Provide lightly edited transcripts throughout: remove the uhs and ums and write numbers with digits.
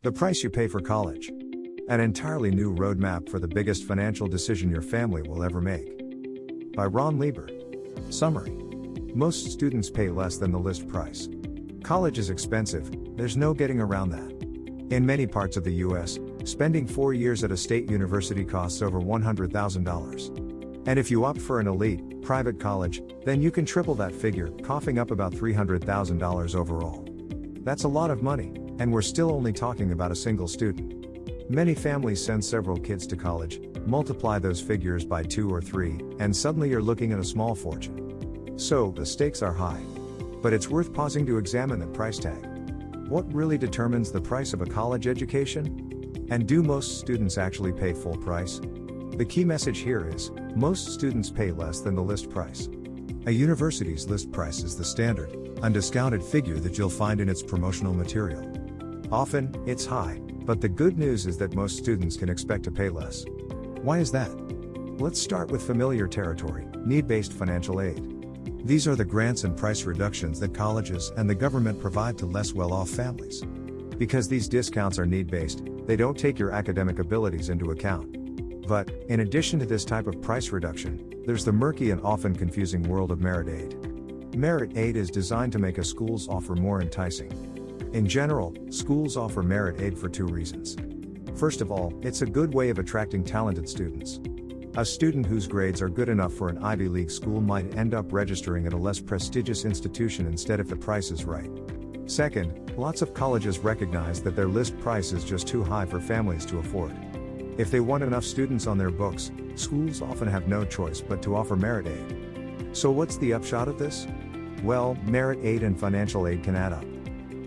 The price you pay for college. An entirely new roadmap for the biggest financial decision your family will ever make. By Lieber. Summary. Most students pay less than the list price. College is expensive, there's no getting around that. In many parts of the US, spending 4 years at a state university costs over $100,000. And if you opt for an elite, private college, then you can triple that figure, coughing up about $300,000 overall. That's a lot of money, and we're still only talking about a single student. Many families send several kids to college, multiply those figures by 2 or 3, and suddenly you're looking at a small fortune. So, the stakes are high. But it's worth pausing to examine the price tag. What really determines the price of a college education? And do most students actually pay full price? The key message here is, most students pay less than the list price. A university's list price is the standard, undiscounted figure that you'll find in its promotional material. Often, it's high, but the good news is that most students can expect to pay less. Why is that? Let's start with familiar territory, need-based financial aid. These are the grants and price reductions that colleges and the government provide to less well-off families. Because these discounts are need-based, they don't take your academic abilities into account. But, in addition to this type of price reduction, there's the murky and often confusing world of merit aid. Merit aid is designed to make a school's offer more enticing. In general, schools offer merit aid for 2 reasons. First of all, it's a good way of attracting talented students. A student whose grades are good enough for an Ivy League school might end up registering at a less prestigious institution instead if the price is right. Second, lots of colleges recognize that their list price is just too high for families to afford. If they want enough students on their books, schools often have no choice but to offer merit aid. So what's the upshot of this? Well, merit aid and financial aid can add up.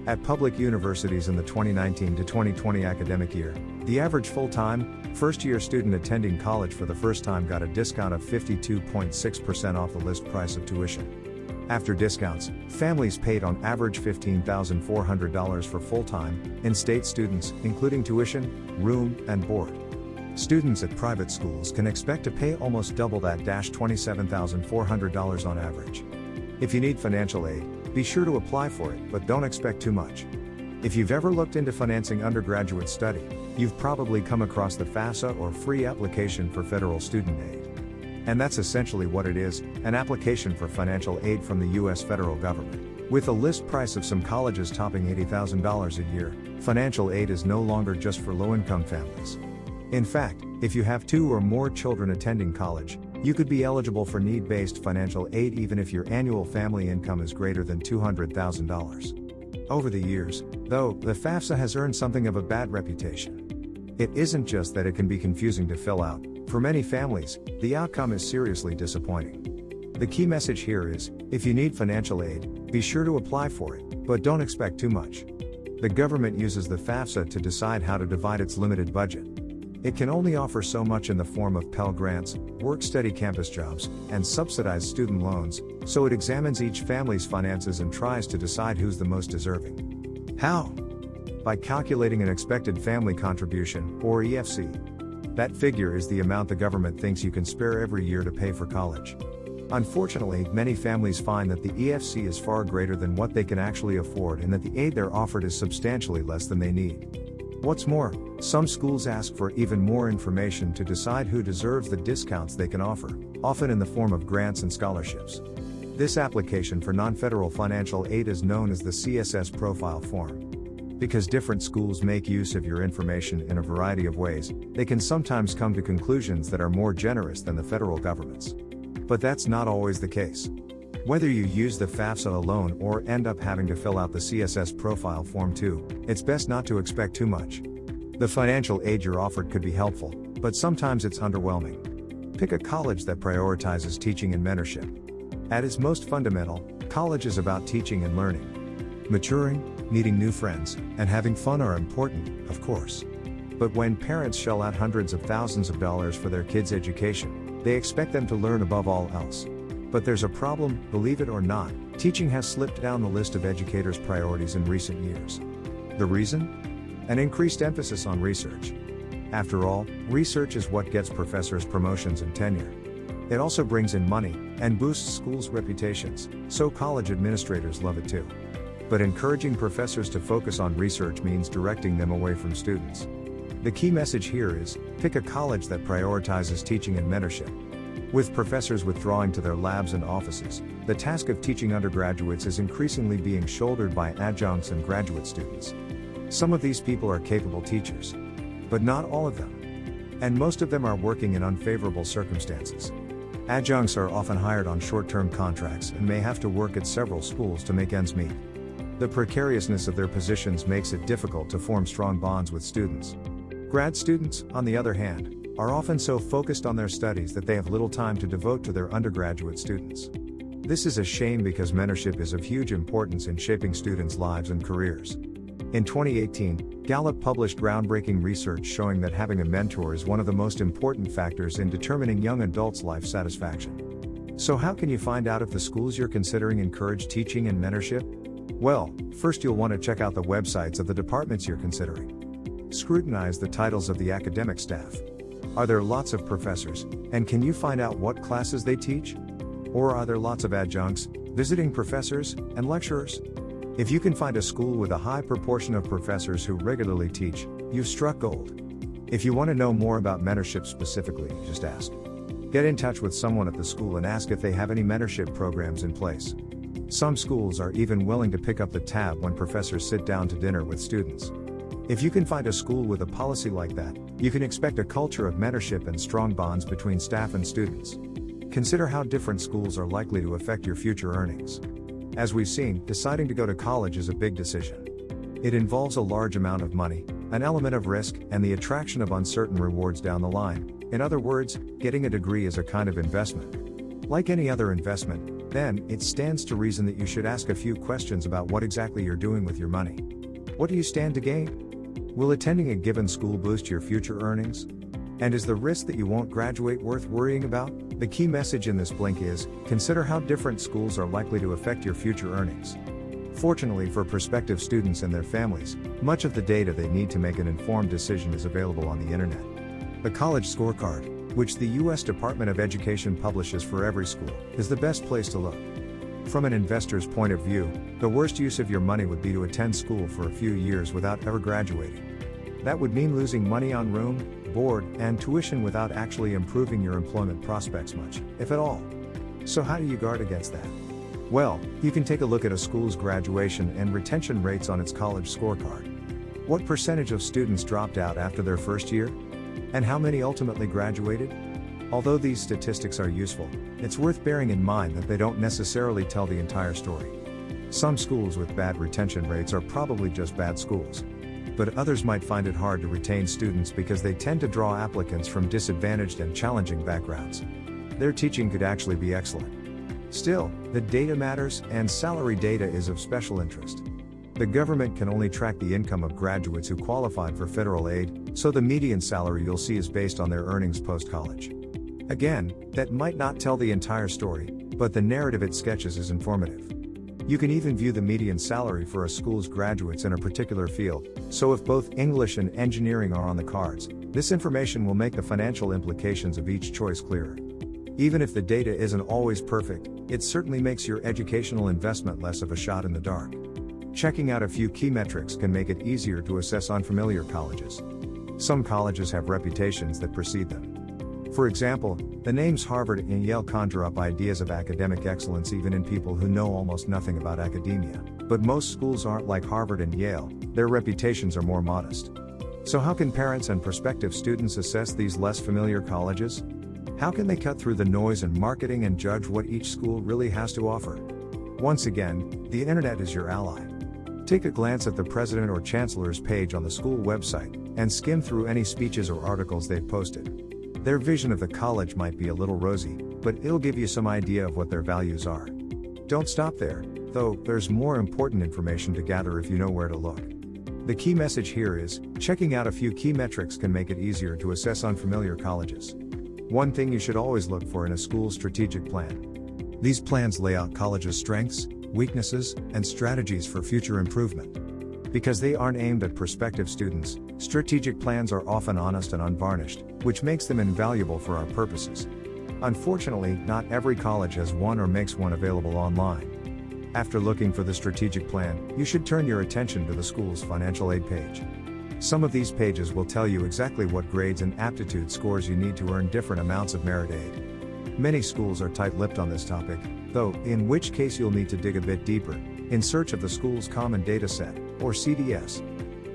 At public universities in the 2019 to 2020 academic year, the average full-time, first-year student attending college for the first time got a discount of 52.6% off the list price of tuition. After discounts, families paid on average $15,400 for full-time, in-state students, including tuition, room, and board. Students at private schools can expect to pay almost double that, $27,400 on average. If you need financial aid, be sure to apply for it, but don't expect too much. If you've ever looked into financing undergraduate study, you've probably come across the FAFSA or free application for federal student aid. And that's essentially what it is, an application for financial aid from the US federal government. With a list price of some colleges topping $80,000 a year, financial aid is no longer just for low-income families. In fact, if you have 2 or more children attending college, you could be eligible for need-based financial aid even if your annual family income is greater than $200,000. Over the years, though, the FAFSA has earned something of a bad reputation. It isn't just that it can be confusing to fill out. For many families, the outcome is seriously disappointing. The key message here is, if you need financial aid, be sure to apply for it, but don't expect too much. The government uses the FAFSA to decide how to divide its limited budget. It can only offer so much in the form of Pell Grants, work-study campus jobs, and subsidized student loans, so it examines each family's finances and tries to decide who's the most deserving. How? By calculating an expected family contribution, or EFC. That figure is the amount the government thinks you can spare every year to pay for college. Unfortunately, many families find that the EFC is far greater than what they can actually afford and that the aid they're offered is substantially less than they need. What's more, some schools ask for even more information to decide who deserves the discounts they can offer, often in the form of grants and scholarships. This application for non-federal financial aid is known as the CSS profile form. Because different schools make use of your information in a variety of ways, they can sometimes come to conclusions that are more generous than the federal government's. But that's not always the case. Whether you use the FAFSA alone or end up having to fill out the CSS profile form too, it's best not to expect too much. The financial aid you're offered could be helpful, but sometimes it's underwhelming. Pick a college that prioritizes teaching and mentorship. At its most fundamental, college is about teaching and learning. Maturing, meeting new friends, and having fun are important, of course. But when parents shell out hundreds of thousands of dollars for their kids' education, they expect them to learn above all else. But there's a problem, believe it or not, teaching has slipped down the list of educators' priorities in recent years. The reason? An increased emphasis on research. After all, research is what gets professors promotions and tenure. It also brings in money, and boosts schools' reputations, so college administrators love it too. but encouraging professors to focus on research means directing them away from students. The key message here is, pick a college that prioritizes teaching and mentorship. With professors withdrawing to their labs and offices, the task of teaching undergraduates is increasingly being shouldered by adjuncts and graduate students. Some of these people are capable teachers, but not all of them. And most of them are working in unfavorable circumstances. Adjuncts are often hired on short-term contracts and may have to work at several schools to make ends meet. The precariousness of their positions makes it difficult to form strong bonds with students. Grad students, on the other hand, are often so focused on their studies that they have little time to devote to their undergraduate students. This is a shame because mentorship is of huge importance in shaping students' lives and careers. In 2018, Gallup published groundbreaking research showing that having a mentor is one of the most important factors in determining young adults' life satisfaction. So how can you find out if the schools you're considering encourage teaching and mentorship? Well, first you'll want to check out the websites of the departments you're considering. Scrutinize the titles of the academic staff. Are there lots of professors, and can you find out what classes they teach? Or are there lots of adjuncts, visiting professors, and lecturers? If you can find a school with a high proportion of professors who regularly teach, you've struck gold. If you want to know more about mentorship specifically, just ask. Get in touch with someone at the school and ask if they have any mentorship programs in place. Some schools are even willing to pick up the tab when professors sit down to dinner with students. If you can find a school with a policy like that, you can expect a culture of mentorship and strong bonds between staff and students. Consider how different schools are likely to affect your future earnings. As we've seen, deciding to go to college is a big decision. It involves a large amount of money, an element of risk, and the attraction of uncertain rewards down the line. In other words, getting a degree is a kind of investment. Like any other investment, then, it stands to reason that you should ask a few questions about what exactly you're doing with your money. What do you stand to gain? Will attending a given school boost your future earnings? And is the risk that you won't graduate worth worrying about? The key message in this blink is, consider how different schools are likely to affect your future earnings. Fortunately for prospective students and their families, much of the data they need to make an informed decision is available on the internet. The College Scorecard, which the U.S. Department of Education publishes for every school, is the best place to look. From an investor's point of view, the worst use of your money would be to attend school for a few years without ever graduating. That would mean losing money on room, board, and tuition without actually improving your employment prospects much, if at all. So how do you guard against that? Well, you can take a look at a school's graduation and retention rates on its college scorecard. What percentage of students dropped out after their first year? And how many ultimately graduated? Although these statistics are useful, it's worth bearing in mind that they don't necessarily tell the entire story. Some schools with bad retention rates are probably just bad schools. But others might find it hard to retain students because they tend to draw applicants from disadvantaged and challenging backgrounds. Their teaching could actually be excellent. Still, the data matters, and salary data is of special interest. The government can only track the income of graduates who qualified for federal aid, so the median salary you'll see is based on their earnings post-college. Again, that might not tell the entire story, but the narrative it sketches is informative. You can even view the median salary for a school's graduates in a particular field, so if both English and engineering are on the cards, this information will make the financial implications of each choice clearer. Even if the data isn't always perfect, it certainly makes your educational investment less of a shot in the dark. Checking out a few key metrics can make it easier to assess unfamiliar colleges. Some colleges have reputations that precede them. For example, the names Harvard and Yale conjure up ideas of academic excellence even in people who know almost nothing about academia. But most schools aren't like Harvard and Yale, their reputations are more modest. So how can parents and prospective students assess these less familiar colleges? How can they cut through the noise and marketing and judge what each school really has to offer? Once again, the internet is your ally. Take a glance at the president or chancellor's page on the school website, and skim through any speeches or articles they've posted. Their vision of the college might be a little rosy, but it'll give you some idea of what their values are. Don't stop there, though, there's more important information to gather if you know where to look. The key message here is, checking out a few key metrics can make it easier to assess unfamiliar colleges. One thing you should always look for in a school's strategic plan. These plans lay out colleges' strengths, weaknesses, and strategies for future improvement. Because they aren't aimed at prospective students, strategic plans are often honest and unvarnished, which makes them invaluable for our purposes. Unfortunately, not every college has one or makes one available online. After looking for the strategic plan, you should turn your attention to the school's financial aid page. Some of these pages will tell you exactly what grades and aptitude scores you need to earn different amounts of merit aid. Many schools are tight-lipped on this topic, though, in which case you'll need to dig a bit deeper, in search of the school's Common Data Set, or CDS.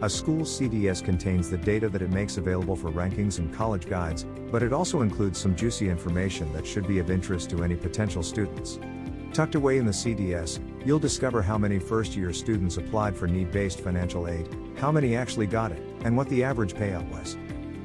A school's CDS contains the data that it makes available for rankings and college guides, but it also includes some juicy information that should be of interest to any potential students. Tucked away in the CDS, you'll discover how many first-year students applied for need-based financial aid, how many actually got it, and what the average payout was.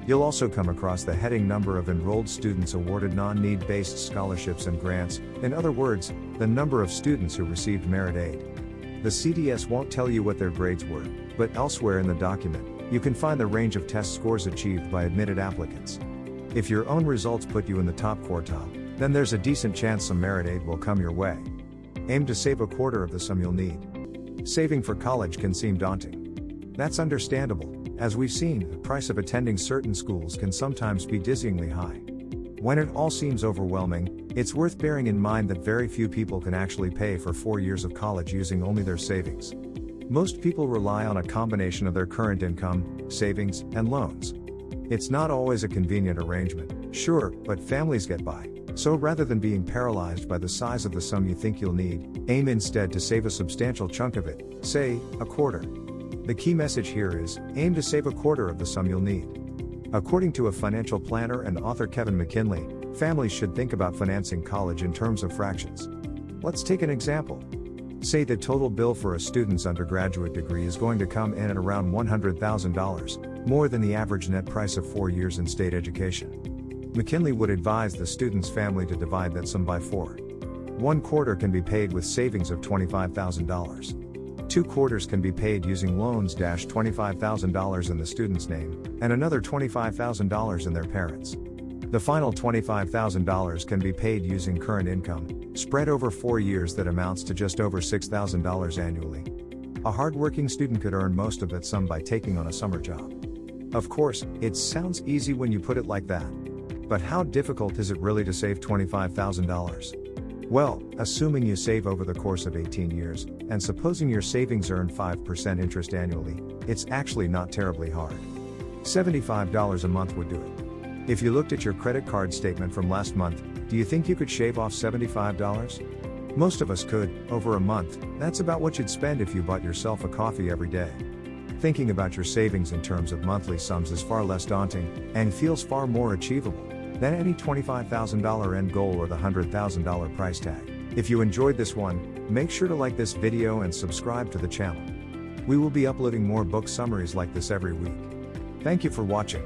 You'll also come across the heading number of enrolled students awarded non-need-based scholarships and grants, in other words, the number of students who received merit aid. The CDS won't tell you what their grades were, but elsewhere in the document, you can find the range of test scores achieved by admitted applicants. If your own results put you in the top quartile, then there's a decent chance some merit aid will come your way. Aim to save a quarter of the sum you'll need. Saving for college can seem daunting. That's understandable. As we've seen, the price of attending certain schools can sometimes be dizzyingly high. When it all seems overwhelming, it's worth bearing in mind that very few people can actually pay for 4 years of college using only their savings. Most people rely on a combination of their current income, savings, and loans. It's not always a convenient arrangement, sure, but families get by. So rather than being paralyzed by the size of the sum you think you'll need, aim instead to save a substantial chunk of it, say, a quarter. The key message here is, aim to save a quarter of the sum you'll need. According to a financial planner and author Kevin McKinley, families should think about financing college in terms of fractions. Let's take an example. Say the total bill for a student's undergraduate degree is going to come in at around $100,000, more than the average net price of 4 years in state education. McKinley would advise the student's family to divide that sum by 4. 1 quarter can be paid with savings of $25,000. 2 quarters can be paid using loans $25,000 in the student's name, and another $25,000 in their parents'. The final $25,000 can be paid using current income, spread over 4 years that amounts to just over $6,000 annually. A hard-working student could earn most of that sum by taking on a summer job. Of course, it sounds easy when you put it like that. But how difficult is it really to save $25,000? Well, assuming you save over the course of 18 years, and supposing your savings earn 5% interest annually, it's actually not terribly hard. $75 a month would do it. If you looked at your credit card statement from last month, do you think you could shave off $75? Most of us could, over a month. That's about what you'd spend if you bought yourself a coffee every day. Thinking about your savings in terms of monthly sums is far less daunting, and feels far more achievable than any $25,000 end goal or the $100,000 price tag. If you enjoyed this one, make sure to like this video and subscribe to the channel. We will be uploading more book summaries like this every week. Thank you for watching.